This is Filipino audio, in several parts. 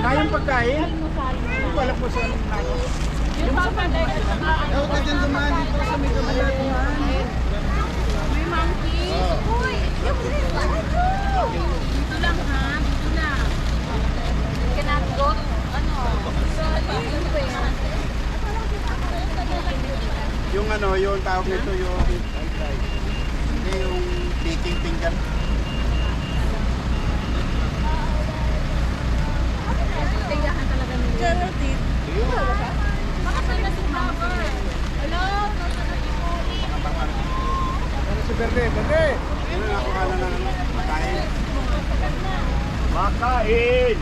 Tayong pagkain? Wala po sa anong nako. Yung papatay na saka ano. Huwag ka dyan dumaan dito sa may kamalatuhan. May monkey. Uy, yung dito lang ha. Dito lang. Cannot go. Ano? Yung ano, yung tawag nito yung hindi yung taking finger. Tingahan talaga nila. Charity. Bakit may nasumawa? Hello? Ano si Berde? Berde! Ano na ako kala na makain? Makain!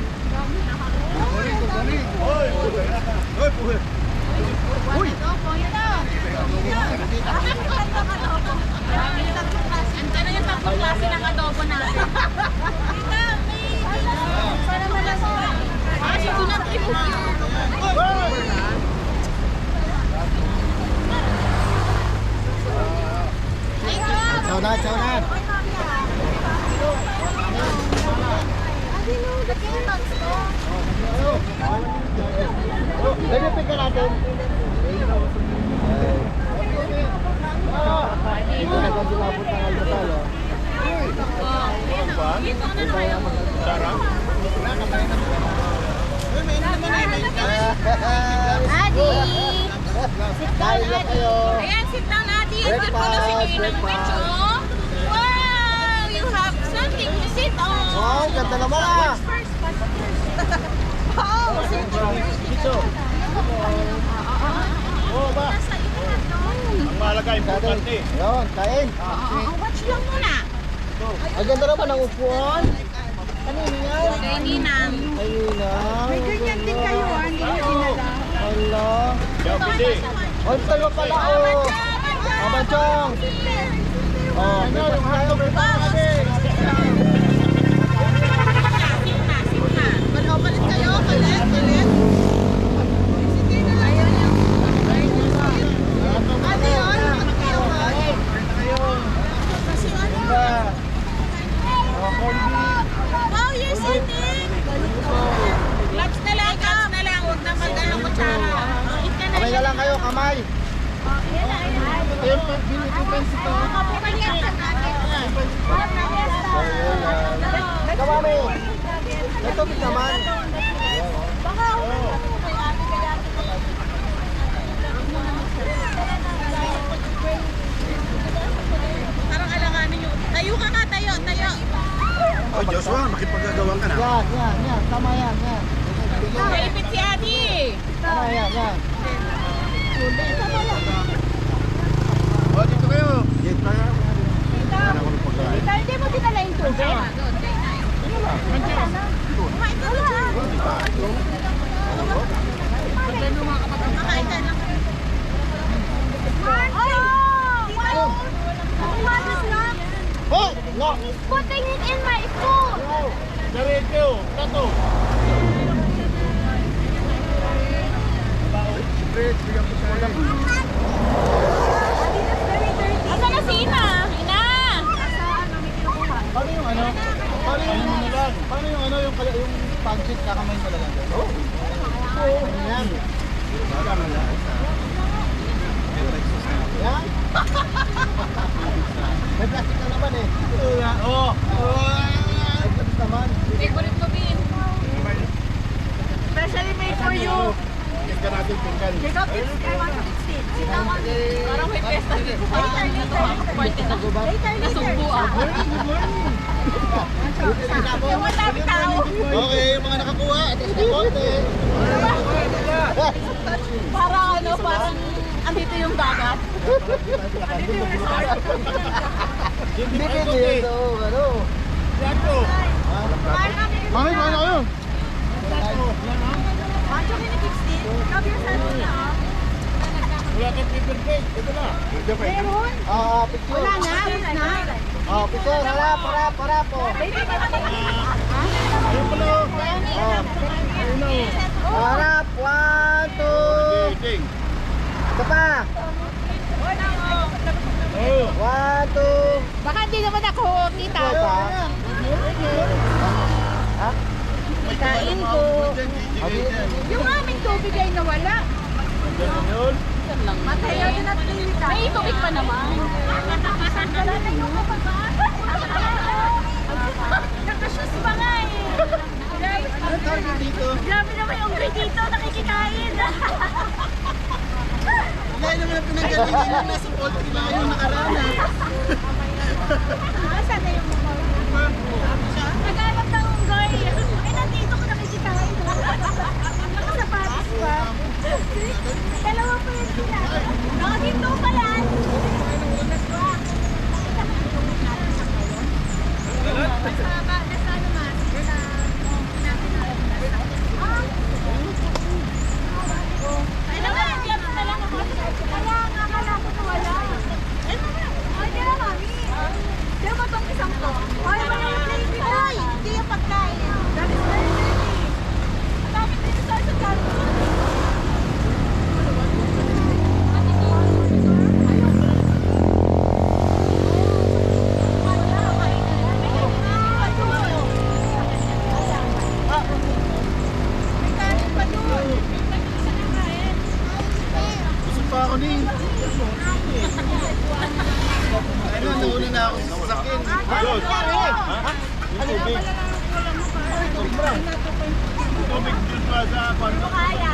Kukunin, kukunin! Hoy! Hoy! Hoy! Uy! Andiyan na yung tatlong klase ng adobo natin. Para malasawa. Sige na, i-book yun. Ciao na, ciao na! Lagyan ka natin. Dito na kasi labot ng almusal. Dito na kayo. Sarap? Wala ka ba yun? Uy, may naman eh. Adi! Sit down, Adi. Ayan, sit down, Adi. And good po na si Ninang Medyo. Wow! You have something to sit on. Wow, ganda naman ah. Oh! Dito. Oo ba? Ang mahalaga, importante. Yun, kain. Watch lang muna. Ang ganda naman ang upuan. Kanina yan. Kay Ninang. Kanina. May ganyan din kayo, hindi nyo dinala. Hala. Ay, talaga pala oh. Abanchong. Oh, ano yung hotdog na natin? Palit kayo, palit. Ano yun? Kasi ano? Wow, you're sitting! Claps na lang. Huwag na mag-anong kutsara. Eat ka na. Kamay na lang kayo, kamay. Ito yung pinipins ito. Kamami. Ito big naman. Baka parang alanganin nyo. Tayo ka nga, tayo. Oh, Joshua, makipagagawan ka na. Yan. Tama yan. Naipit si Adi. Tama yan. Oh, dito kayo. Dito tayo. Hindi mo dinala yung tubig? Kumain ka lang. Makain ka lang. What is that? Oh, no. He's putting it in my food. Diretso, tato. Asa na si Ina? Ina! Paano yung ano? Paano yung ano yung pancit kakamain talaga? Oh. Ano yan? Yan? May plastic na naman eh. Oo. May plastic naman. Favorite ko, Bin. Specially made for you. Yes ka natin pinggan. Jacob, I want to sit. Sit down. Parang may pesta dito. Later. Nasumbo ako. Yung madami tao. Okay, yung mga nakakuha. At least may konti. Parang andito yung dagat. Andito yung resort. Hindi pwede. Ano? Yan po. Mami, paano kayo? Want you to fix it? Grab your cellphone na. Wala kang paper plate. Ito na. Meron? Picture. Wala na. Picture. Harap po. Baby, Ayun pala. Harap. 1, 2. Ito pa. 1, 2. baka hindi naman ako kita. Ha? Kain ko. Yung aming tubig ay nawala. Yun. Matayo yun at lilita. May tubig pa naman. Wala na yung kapaba. Nakashoes pa nga eh. Ano target dito? Grabe naman yung unggoy dito, nakikikain. Dahil naman ang pinanggalingan yung nasa poultry na yung nakaraan. Saan na yung mga naghanap ng unggoy. Ay, nandito ko nakikikain. Nakasapatos pa. Dalawa pa yun sila. Nakaginto pa yan. Nasa ano mas? Ay naman, diyan na lang ako. Kaya nga, akala ko na wala. Ay naman. Ay, di na mami. Diyan mo itong isang to. Ay, wala yung lady. Ay, hindi yung pagkain. That is very dirty. Ang dami dito sa dyan. Gusto pa ako ni. Ano, nauna na ako sa sasakyan. Ayun. Ano tubig? Tubig dun pa sa Ito kaya.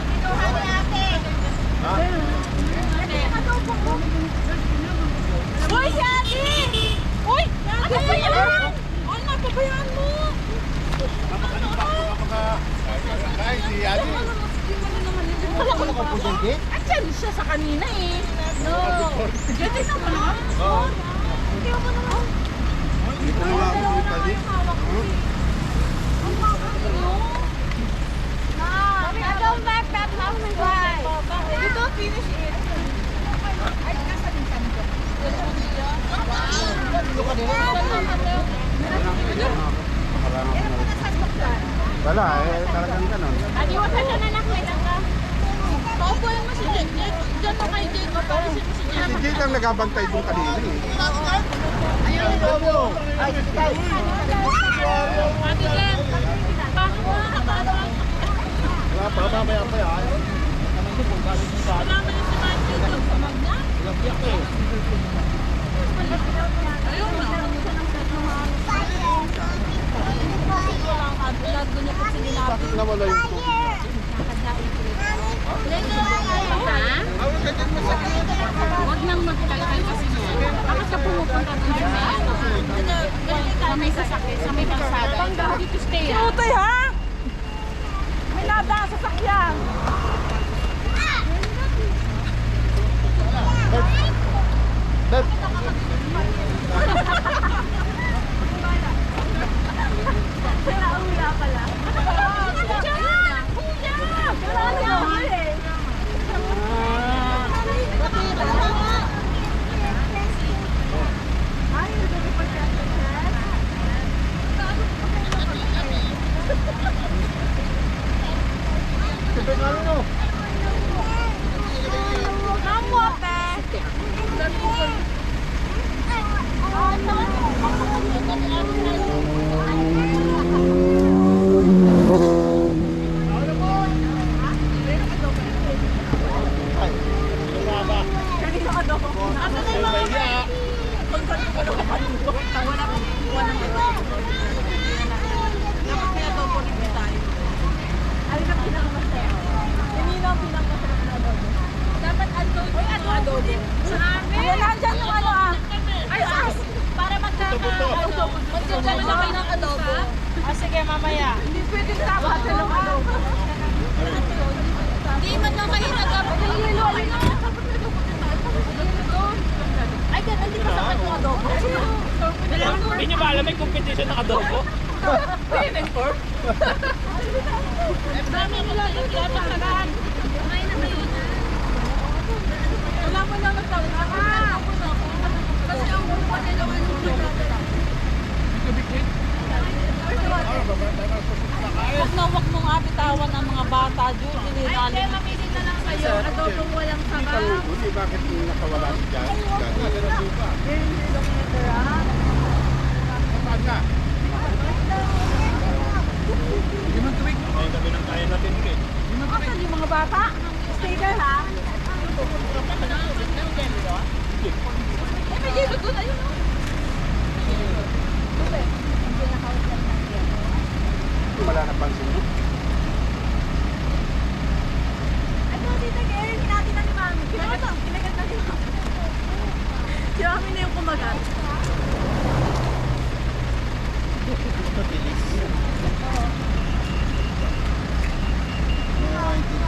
Kinuha ni ate. Ha? Uy, si ate! Uy! Ano ba yan? Ano, napabayaan mo? Kain si Adi. Wala ko na Andyan siya sa kanina eh. No. Diyan din naman ah. Oo. Hindi ako naman. Hindi ko naman ako pwede. Ang bakit mo? I don't like that house guy. You don't finish it. Ay, nasa din ka nito. Wala eh, talagang ganun. Adiwas na na nakailan ka. Paupuin mo si Jen. Diyan mo kay Jen. Paupuin mo si Jen. Si Jade ang nagabantay doon kanina eh. Ayun yung lobo. Ay, guys. Ate Jen. Bakit mo nakakatawa? Wala pa, mamaya pa yan. Wala mo yung si Matthew. Magsamag na. Lagyak eh. Ayun na. Lago niya pag sinilapit. Bakit nawala yung tubig? Huwag nang magkalakay kasi niya. Bakit ka pumupunta doon sa may ano? Sa may sasakyan, sa may kalsada. Hindi to stay ah. Tutoy ha? May lada sa sasakyan. Dad, Naula pala. Kuya! Kuya! Wala na eh. siyempre nga ano? Kamu ate. Ay, lumaba. Kanino ka daw? Asa na yung mga Kaya, kung ano ka pa dito? Wala kang kuha ng ito. Dapat kaya daw po rin tayo. Alin ang pinakamasaya? Kanino ang pinakamasaya na adobo? Dapat adobo. Uy, adobo. Sa amin. Ayan, nandyan yung ano ah. Ay, as! Para magkaka-adobo. Magkakaroon na kayo ng adobo. Ah, sige, mamaya. Hindi pwede dapat ng adobo. Hindi man lang kayo nag-adobo. Ay, ganun, hindi pa sa kanya adobo. Hindi nyo ba alam may competition ng adobo? Pinenfor? Dami nila yung lahat. Kumain na kayo na. Wala mo na magtawag. Kasi ang ulo pa nila ang wag mong apitawan ang mga bata, Jude. Ay, hindi, mamili na lang kayo. Adobong walang sabaw. hindi bakit nakawala si Jan? Saan ka? Hindi man tuwig. Ay, tabi ng bata. Stay there, ha? Eh, may gilo doon. Ayun, no? Wala na pansin mo. Ano, Tita Gary, hinati na ni Mami. Kinagat na ni Mami. Si Mami na yung kumagat. Bilis. Oo.